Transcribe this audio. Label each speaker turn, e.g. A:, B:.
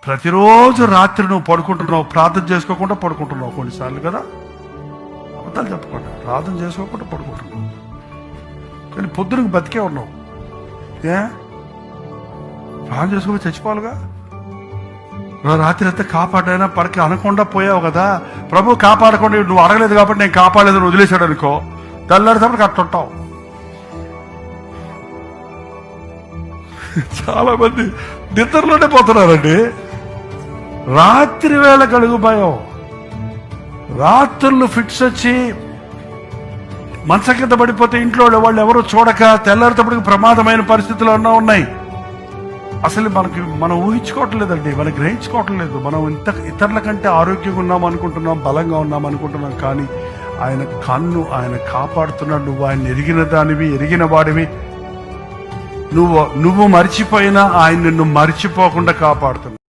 A: ప్రతిరోజు రాత్రి నువ్వు పడుకుంటున్నావు, ప్రార్థన చేసుకోకుండా పడుకుంటున్నావు కొన్నిసార్లు కదా, అబద్ధాలు చెప్పకుండా ప్రార్థన చేసుకోకుండా పడుకుంటున్నావు, కానీ పొద్దునకు బతికే ఉన్నావు. ప్రార్థన చేసుకోకుండా చచ్చిపోవాలిగా. రాత్రి అంతా కాపాడైనా పడక అనకుండా పోయావు కదా, ప్రభు కాపాడకుండా నువ్వు అడగలేదు కాబట్టి నేను కాపాడలేదని వదిలేశాడు అనుకో, తెల్లారితప్పుడు కట్టుంటావు. చాలా మంది నిద్రలోనే పోతున్నారండి. రాత్రి వేళ కలుగు భయం, రాత్రులు ఫిట్స్ వచ్చి మంచం కింద పడిపోతే ఇంట్లో వాళ్ళు ఎవరు చూడక తెల్లారితప్పటికి ప్రమాదమైన పరిస్థితులు ఎన్నో ఉన్నాయి. అసలు మనం ఊహించుకోవట్లేదండి, మనం గ్రహించుకోవట్లేదు. మనం ఇతరుల కంటే ఆరోగ్యంగా ఉన్నాం అనుకుంటున్నాం, బలంగా ఉన్నాం అనుకుంటున్నాం, కానీ ఆయన కన్ను ఆయన కాపాడుతున్నాడు. నువ్వు ఆయన ఎరిగిన దానివి, ఎరిగిన వాడివి. నువ్వు మర్చిపోయినా ఆయన నిన్ను మర్చిపోకుండా కాపాడుతున్నావు.